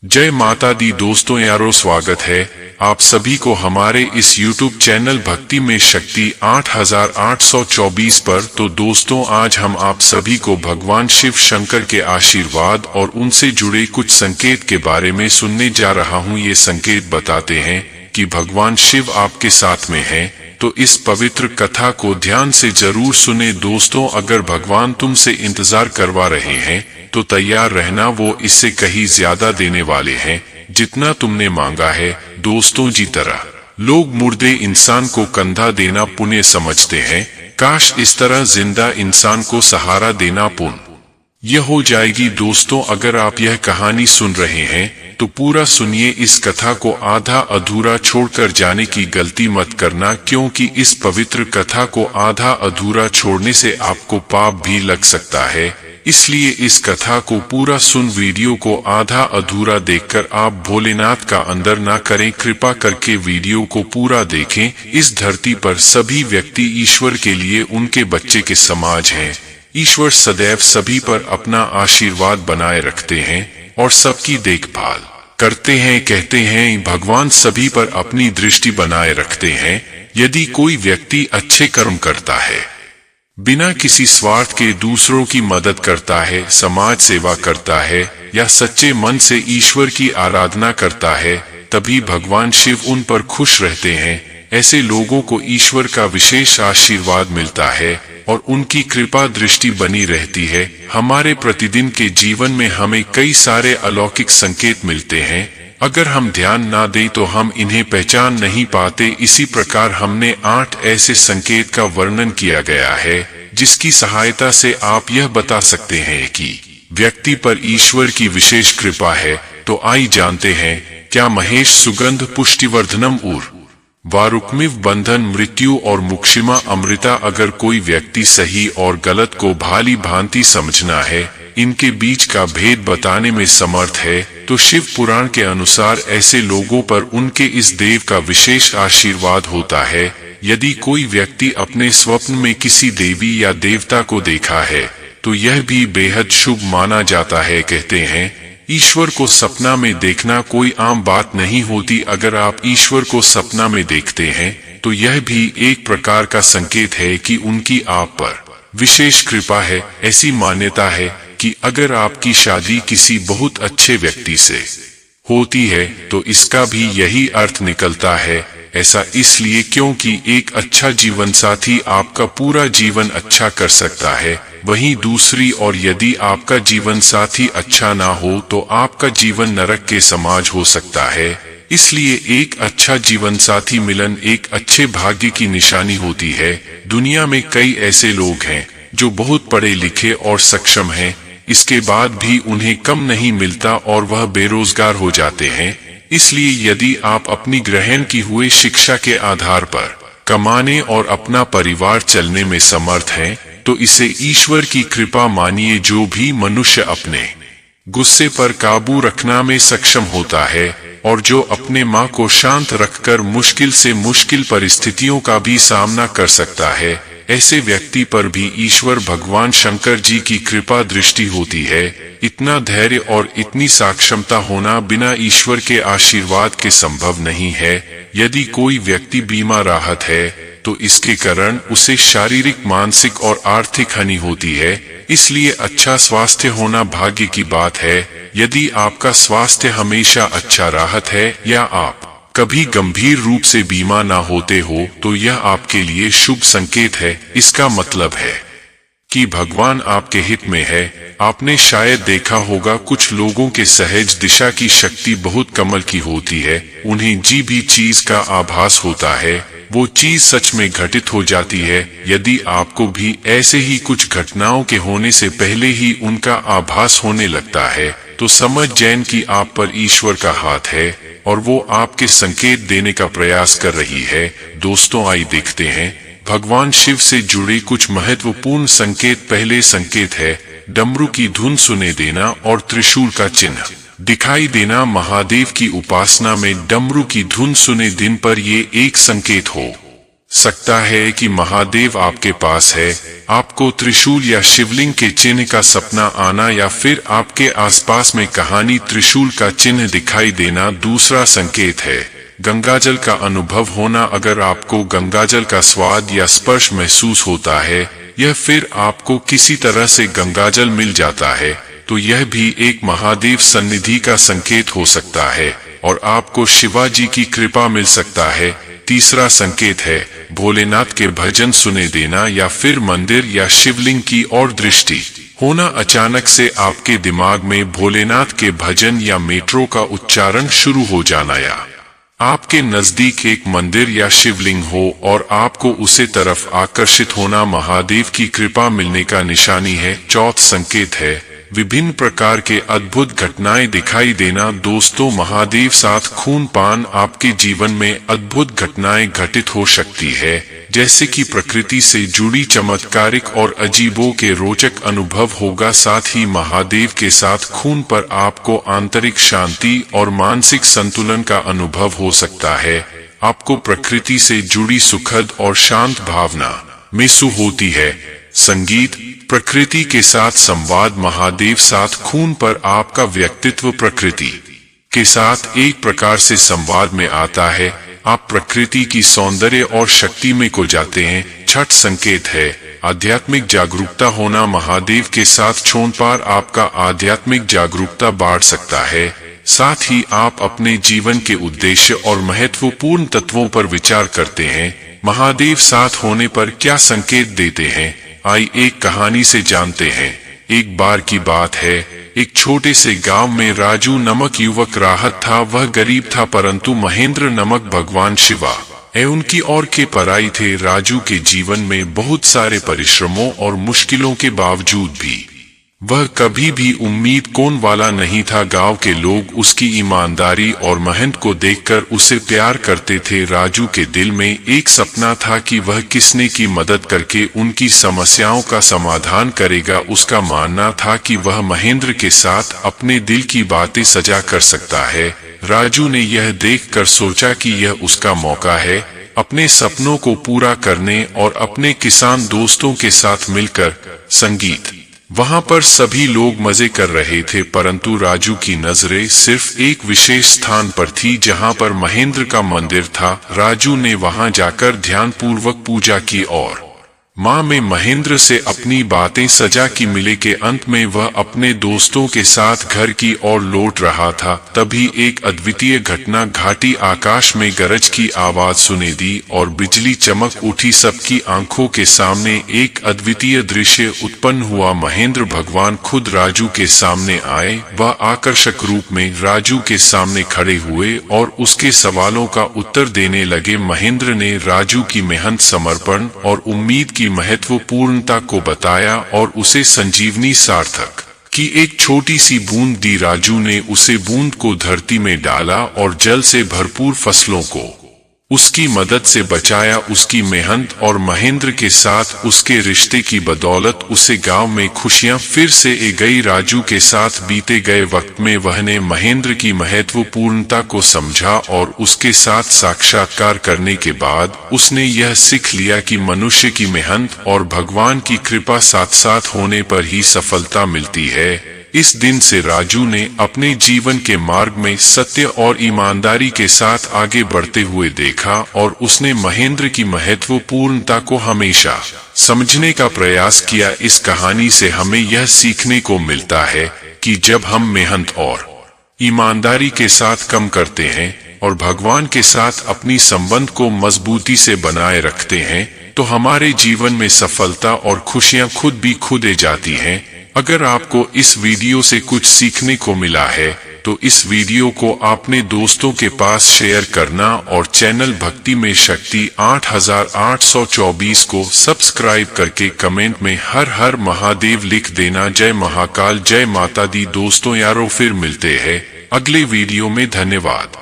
जय माता दी दोस्तों यारो, स्वागत है आप सभी को हमारे इस YouTube चैनल भक्ति में शक्ति 8824 पर। तो दोस्तों, आज हम आप सभी को भगवान शिव शंकर के आशीर्वाद और उनसे जुड़े कुछ संकेत के बारे में सुनने जा रहा हूँ। ये संकेत बताते हैं कि भगवान शिव आपके साथ में हैं। तो इस पवित्र कथा को ध्यान से जरूर सुने दोस्तों। अगर भगवान तुमसे इंतजार करवा रहे हैं तो तैयार रहना, वो इससे कहीं ज्यादा देने वाले हैं जितना तुमने मांगा है। दोस्तों जी, तरह लोग मुर्दे इंसान को कंधा देना पुण्य समझते हैं। काश इस तरह जिंदा इंसान को सहारा देना पुण्य यह हो जाएगी। दोस्तों, अगर आप यह कहानी सुन रहे हैं तो पूरा सुनिए। इस कथा को आधा अधूरा छोड़कर जाने की गलती मत करना, क्योंकि इस पवित्र कथा को आधा अधूरा छोड़ने से आपको पाप भी लग सकता है। इसलिए इस कथा को पूरा सुन, वीडियो को आधा अधूरा देखकर आप भोलेनाथ का अंदर ना करें। कृपा करके वीडियो को पूरा देखें। इस धरती पर सभी व्यक्ति ईश्वर के लिए उनके बच्चे के समाज हैं। ईश्वर सदैव सभी पर अपना आशीर्वाद बनाए रखते हैं और सबकी देखभाल करते हैं। कहते हैं भगवान सभी पर अपनी दृष्टि बनाए रखते हैं। यदि कोई व्यक्ति अच्छे कर्म करता है, बिना किसी स्वार्थ के दूसरों की मदद करता है, समाज सेवा करता है या सच्चे मन से ईश्वर की आराधना करता है, तभी भगवान शिव उन पर खुश रहते हैं। ऐसे लोगों को ईश्वर का विशेष आशीर्वाद मिलता है और उनकी कृपा दृष्टि बनी रहती है। हमारे प्रतिदिन के जीवन में हमें कई सारे अलौकिक संकेत मिलते हैं। अगर हम ध्यान ना दें तो हम इन्हें पहचान नहीं पाते। इसी प्रकार हमने 8 ऐसे संकेत का वर्णन किया गया है जिसकी सहायता से आप यह बता सकते हैं कि व्यक्ति पर ईश्वर की विशेष कृपा है। तो आइए जानते हैं क्या। महेश सुगंध पुष्टिवर्धनम उर वारुक्मिव बंधन मृत्यु और मुक्षिमा अमृता। अगर कोई व्यक्ति सही और गलत को भाली भांति समझना है, इनके बीच का भेद बताने में समर्थ है, तो शिव पुराण के अनुसार ऐसे लोगों पर उनके इस देव का विशेष आशीर्वाद होता है। यदि कोई व्यक्ति अपने स्वप्न में किसी देवी या देवता को देखा है तो यह भी बेहद शुभ माना जाता है। कहते हैं ईश्वर को सपना में देखना कोई आम बात नहीं होती। अगर आप ईश्वर को सपना में देखते हैं तो यह भी एक प्रकार का संकेत है कि उनकी आप पर विशेष कृपा है। ऐसी मान्यता है कि अगर आपकी शादी किसी बहुत अच्छे व्यक्ति से होती है तो इसका भी यही अर्थ निकलता है। ऐसा इसलिए क्योंकि एक अच्छा जीवन साथी आपका पूरा जीवन अच्छा कर सकता है। वहीं दूसरी ओर यदि आपका जीवन साथी अच्छा ना हो तो आपका जीवन नरक के समाज हो सकता है। इसलिए एक अच्छा जीवन साथी मिलन एक अच्छे भाग्य की निशानी होती है। दुनिया में कई ऐसे लोग हैं जो बहुत पढ़े लिखे और सक्षम हैं, इसके बाद भी उन्हें कम नहीं मिलता और वह बेरोजगार हो जाते हैं। इसलिए यदि आप अपनी ग्रहण की हुई शिक्षा के आधार पर कमाने और अपना परिवार चलने में समर्थ हैं, तो इसे ईश्वर की कृपा मानिए। जो भी मनुष्य अपने गुस्से पर काबू रखना में सक्षम होता है और जो अपने माँ को शांत रखकर मुश्किल से मुश्किल परिस्थितियों का भी सामना कर सकता है, ऐसे व्यक्ति पर भी ईश्वर भगवान शंकर जी की कृपा दृष्टि होती है। इतना धैर्य और इतनी सक्षमता होना बिना ईश्वर के आशीर्वाद के संभव नहीं है। यदि कोई व्यक्ति बीमार राहत है तो इसके कारण उसे शारीरिक, मानसिक और आर्थिक हानि होती है। इसलिए अच्छा स्वास्थ्य होना भाग्य की बात है। यदि आपका स्वास्थ्य हमेशा अच्छा राहत है या आप कभी गंभीर रूप से बीमार ना होते हो तो यह आपके लिए शुभ संकेत है। इसका मतलब है कि भगवान आपके हित में है। आपने शायद देखा होगा कुछ लोगों के सहज दिशा की शक्ति बहुत कमाल की होती है। उन्हें जी भी चीज का आभास होता है, वो चीज सच में घटित हो जाती है। यदि आपको भी ऐसे ही कुछ घटनाओं के होने से पहले ही उनका आभास होने लगता है तो समझ जाएं कि आप पर ईश्वर का हाथ है और वो आपके संकेत देने का प्रयास कर रही है। दोस्तों, आइए देखते हैं भगवान शिव से जुड़े कुछ महत्वपूर्ण संकेत। पहले संकेत है डमरू की धुन सुने देना और त्रिशूल का चिन्ह दिखाई देना। महादेव की उपासना में डमरू की धुन सुने दिन पर ये एक संकेत हो सकता है कि महादेव आपके पास है, आपको त्रिशूल या शिवलिंग के चिन्ह का सपना आना या फिर आपके आसपास में कहानी त्रिशूल का चिन्ह दिखाई देना दूसरा संकेत है। गंगाजल का अनुभव होना, अगर आपको गंगाजल का स्वाद या स्पर्श महसूस होता है या फिर आपको किसी तरह से गंगाजल मिल जाता है, तो यह भी एक महादेव सन्निधि का संकेत हो सकता है और आपको शिवाजी की कृपा मिल सकता है। तीसरा संकेत है भोलेनाथ के भजन सुने देना या फिर मंदिर या शिवलिंग की ओर दृष्टि होना। अचानक से आपके दिमाग में भोलेनाथ के भजन या मेट्रो का उच्चारण शुरू हो जाना या आपके नजदीक एक मंदिर या शिवलिंग हो और आपको उसे तरफ आकर्षित होना महादेव की कृपा मिलने का निशानी है। चौथा संकेत है विभिन्न प्रकार के अद्भुत घटनाएं दिखाई देना। दोस्तों, महादेव साथ खूनपान, आपके जीवन में अद्भुत घटनाएं घटित हो सकती है, जैसे कि प्रकृति से जुड़ी चमत्कारिक और अजीबों के रोचक अनुभव होगा। साथ ही महादेव के साथ खून पर आपको आंतरिक शांति और मानसिक संतुलन का अनुभव हो सकता है। आपको प्रकृति से जुड़ी सुखद और शांत भावना महसूस होती है। संगीत, प्रकृति के साथ संवाद, महादेव साथ खून पर आपका व्यक्तित्व प्रकृति के साथ एक प्रकार से संवाद में आता है। आप प्रकृति की सौंदर्य और शक्ति में खो जाते हैं। छठ संकेत है आध्यात्मिक जागरूकता होना। महादेव के साथ छोनपार आपका आध्यात्मिक जागरूकता बढ़ा सकता है। साथ ही आप अपने जीवन के उद्देश्य और महत्वपूर्ण तत्वों पर विचार करते हैं। महादेव साथ होने पर क्या संकेत देते हैं, आइए एक कहानी से जानते हैं। एक बार की बात है, एक छोटे से गांव में राजू नामक युवक राहत था। वह गरीब था, परंतु महेंद्र नामक भगवान शिवा उनकी ओर के पराई थे। राजू के जीवन में बहुत सारे परिश्रमों और मुश्किलों के बावजूद भी वह कभी भी उम्मीद खोने वाला नहीं था। गांव के लोग उसकी ईमानदारी और मेहनत को देखकर उसे प्यार करते थे। राजू के दिल में एक सपना था कि वह किसी की मदद करके उनकी समस्याओं का समाधान करेगा। उसका मानना था कि वह महेंद्र के साथ अपने दिल की बातें साझा कर सकता है। राजू ने यह देखकर सोचा कि यह उसका मौका है अपने सपनों को पूरा करने और अपने किसान दोस्तों के साथ मिलकर। संगीत, वहां पर सभी लोग मजे कर रहे थे, परंतु राजू की नजरें सिर्फ एक विशेष स्थान पर थी जहां पर महेंद्र का मंदिर था। राजू ने वहां जाकर ध्यानपूर्वक पूजा की और मां में महेंद्र से अपनी बातें साझा की। मिले के अंत में वह अपने दोस्तों के साथ घर की ओर लौट रहा था। तभी एक अद्वितीय घटना घटी। आकाश में गरज की आवाज सुने दी और बिजली चमक उठी। सबकी आंखों के सामने एक अद्वितीय दृश्य उत्पन्न हुआ। महेंद्र भगवान खुद राजू के सामने आए। वह आकर्षक रूप में राजू के सामने खड़े हुए और उसके सवालों का उत्तर देने लगे। महेंद्र ने राजू की मेहनत, समर्पण और उम्मीद की महत्वपूर्णता को बताया और उसे संजीवनी सार्थक की एक छोटी सी बूंद दी। राजू ने उसे बूंद को धरती में डाला और जल से भरपूर फसलों को उसकी मदद से बचाया। उसकी मेहनत और महेंद्र के साथ उसके रिश्ते की बदौलत उसे गांव में खुशियां फिर से आ गई। राजू के साथ बीते गए वक्त में वह ने महेंद्र की महत्वपूर्णता को समझा और उसके साथ साक्षात्कार करने के बाद उसने यह सीख लिया कि मनुष्य की मेहनत और भगवान की कृपा साथ साथ होने पर ही सफलता मिलती है। इस दिन से राजू ने अपने जीवन के मार्ग में सत्य और ईमानदारी के साथ आगे बढ़ते हुए देखा और उसने महेंद्र की महत्वपूर्णता को हमेशा समझने का प्रयास किया। इस कहानी से हमें यह सीखने को मिलता है कि जब हम मेहनत और ईमानदारी के साथ काम करते हैं और भगवान के साथ अपनी संबंध को मजबूती से बनाए रखते हैं, तो हमारे जीवन में सफलता और खुशियां खुद भी खुद आ जाती हैं। अगर आपको इस वीडियो से कुछ सीखने को मिला है तो इस वीडियो को अपने दोस्तों के पास शेयर करना और चैनल भक्ति में शक्ति 8824 को सब्सक्राइब करके कमेंट में हर हर महादेव लिख देना। जय महाकाल, जय माता दी। दोस्तों यारों, फिर मिलते हैं अगले वीडियो में। धन्यवाद।